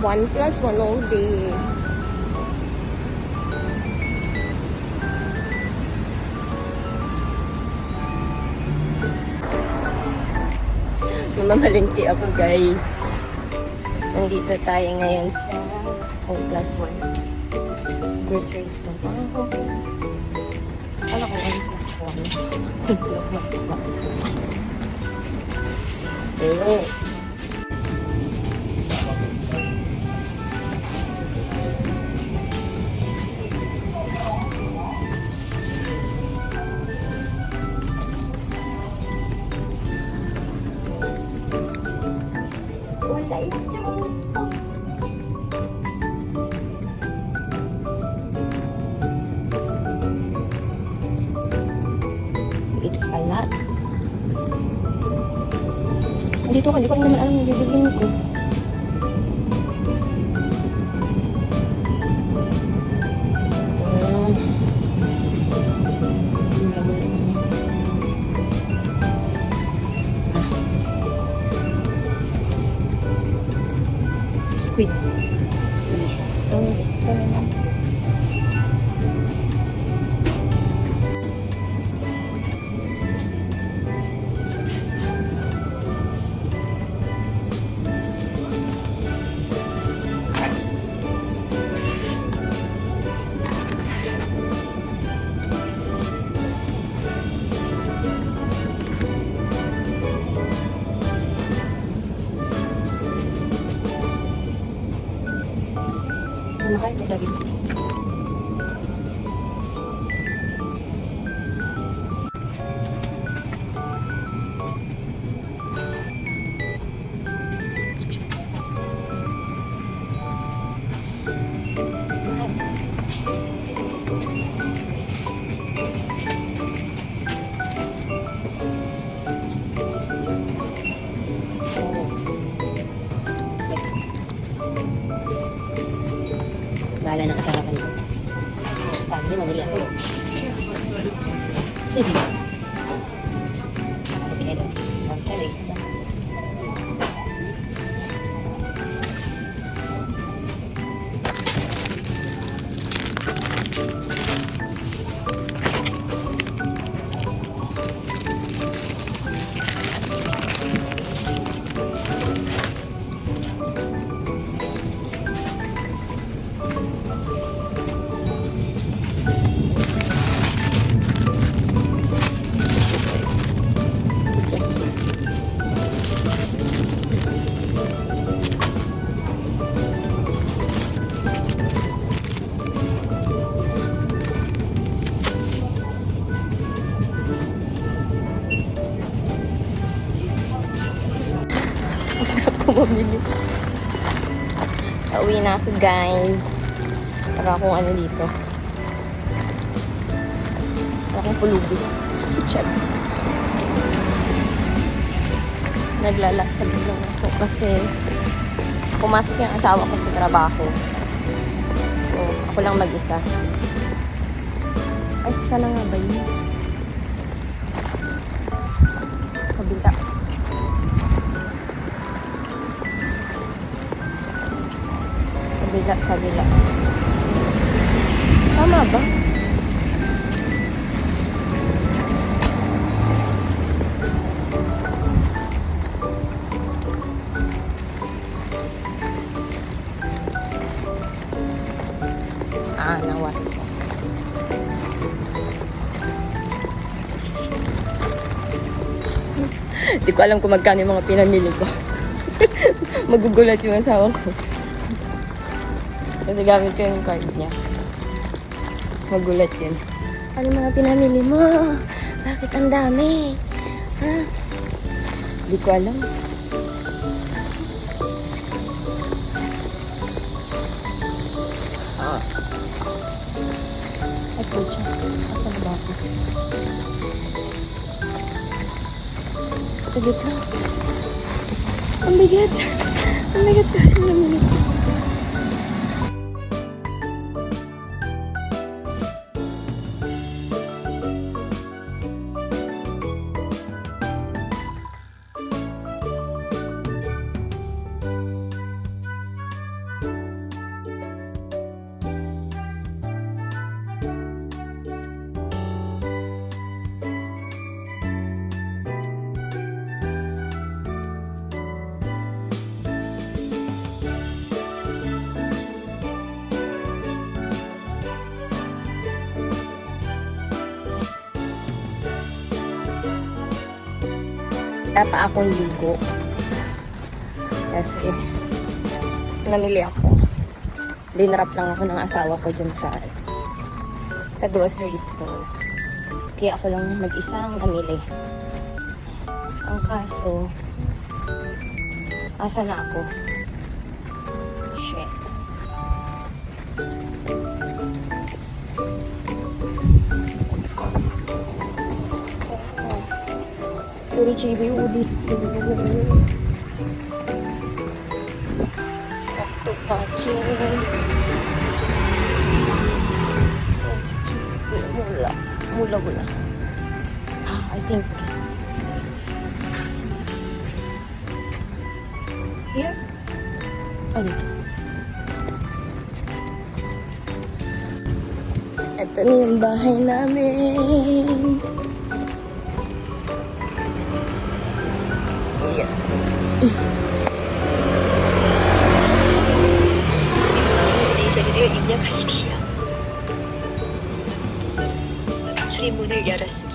1+1 all day. Namamalingki ako, guys. Nandito tayo ngayon sa 1+1 grocery store. Hopeless. Kala ko 1+1. 1+1 pa. Wala ito. It's a lot. Dito ka, hindi ko rin naman alam yung bibilin ko. Squid. Isa. Mahal kita guys. Bahala na kasarapan ko. Sabi niya, mamili ako. Sige. Sa pinelo. Pagkalis. Tapos na ako bumili. Pauwi na ako, guys. Para akong ano dito. Para akong pulubi. Check. Naglalakad lang ako kasi pumasok yung asawa ko sa trabaho. So, ako lang mag-isa. Ay, sana nga ba yun? Kabila. Kabila. Tama ba? Nawas. Hindi ko alam kung magkano yung mga pinamili ko. Magugulat yung asawa ko. Kasi gamit ko yung card niya. Magulat yun. Ano mga pinamili mo? Bakit ang dami? Ha? Hindi ko alam. Ay, pucha. Asa na ba ako? Saglit lang. Ang bigat. Ang bigat kasi naman ito. Wala pa akong ligo. Kasi, namili ako. Dinrap lang ako ng asawa ko dyan sa grocery store. Kaya ako lang mag-isa ang namili. Ang kaso, asa na ako? Shit. Uri JB Udis. Waktu pacin. Mula. I think. Here? Dito. Ito na yung bahay namin. Yeah. 내자리를 입력하십시오. 출입문을 열었습니다.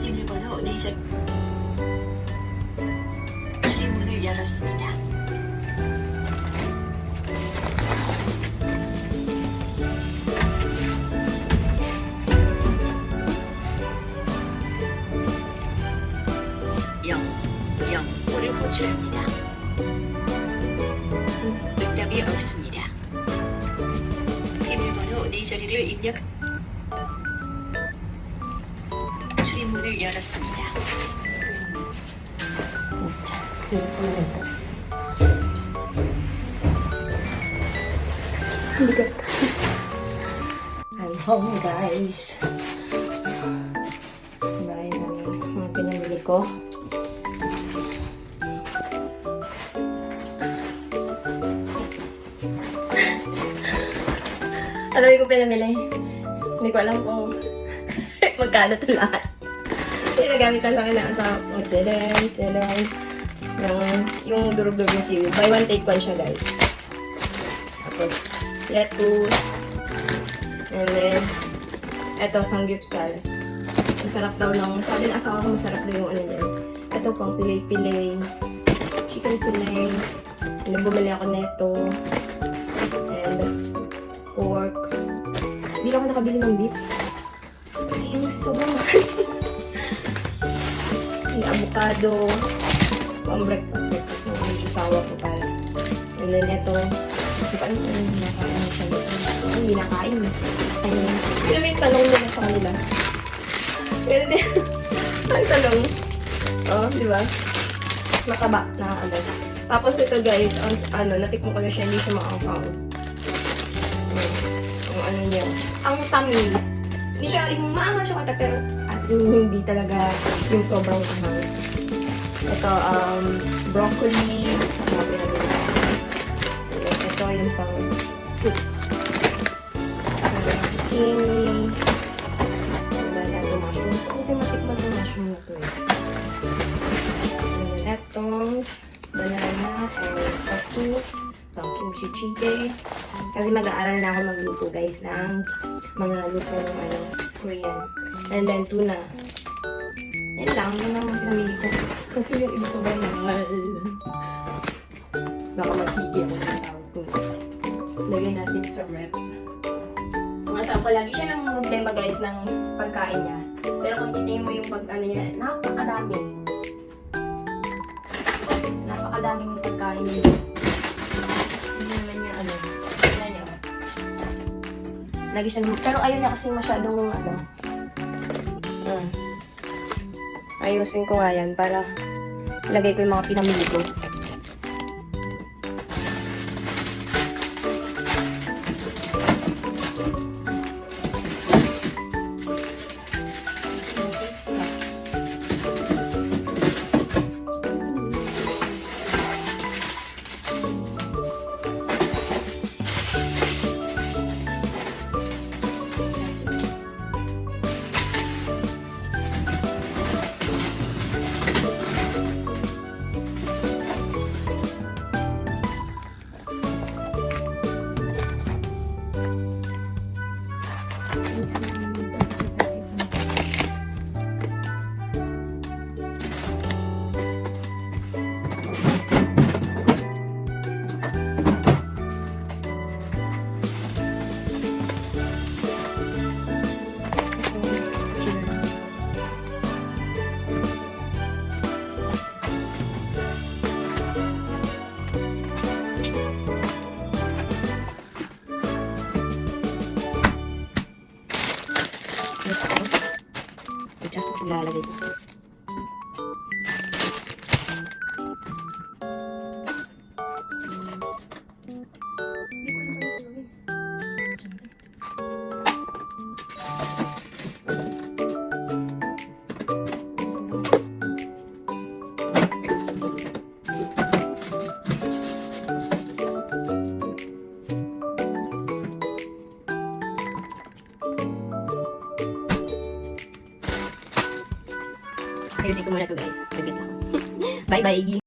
비밀번호 내자 출입문을 열었습니다. 영을 호출합니다. 응답이 없습니다. 비밀번호 네 자리를 입력. 출입문을 열었습니다. 자, 이거 Bigat ka. I'm home, guys. Bahay namin. Mga pinamili ko. Ano yung pinamili? Hindi ko alam kung magkano ito lahat. Pinagamitan lang na sa telen. Yung durug-durug na seaweed. Buy one, take one siya, guys. Tapos, lettuce. And then, eto, sanggipsal. Masarap daw lang. Sabi ng asawa ko, masarap daw yung ano niya. Eto, pang pilay-pilay. Chicken fillet. And bumili ako neto. And, pork. Hindi ako nakabili ng beef. Kasi yun, sobrang mahal. And, avocado. Pang breakfast ng medyo sawa ko pala. And then, eto. Hindi pa alam kung nakain siya dito. Hindi nakain. Ayun. Sila may talong nila sa kanila. Pero di, ang talong. Oh, di ba? Mataba na ano. Tapos ito guys, natikman ko na siya, hindi siya maangkaw. Ang ano niya. Ang tamis. Hindi siya, yung maangaw siya kata, pero as in, hindi talaga yung sobrang kahang. Ito, broccoli. Ito yung pang soup. Zucchini. Ito mushroom. Kasi matikman yung mushroom na ito eh. Ito, banana, and tofu, pang kimchi jjigae. Kasi mag-aaral na ako magluto guys ng mga luto ng Korean. And then tuna. Yan lang, yun lang ang pinamili ko. Kasi yung iba sobrang mahal. Baka magsigi ako ng sahod ko. Lagyan natin sa rep. Mga sample, lagi siya ng problema guys ng pagkain niya. Pero kung titingin mo yung pag-ano niya, napakadami. Napakadaming pagkain niya. Hindi naman niya ano. Tignan niya. Lagi siya, pero ayaw niya kasi masyadong ano. Ayusin ko nga yan para ilagay ko yung mga pinamili ko. Ito, lalagay ko. Ayusin ko muna to guys. Saglit lang. Bye-bye.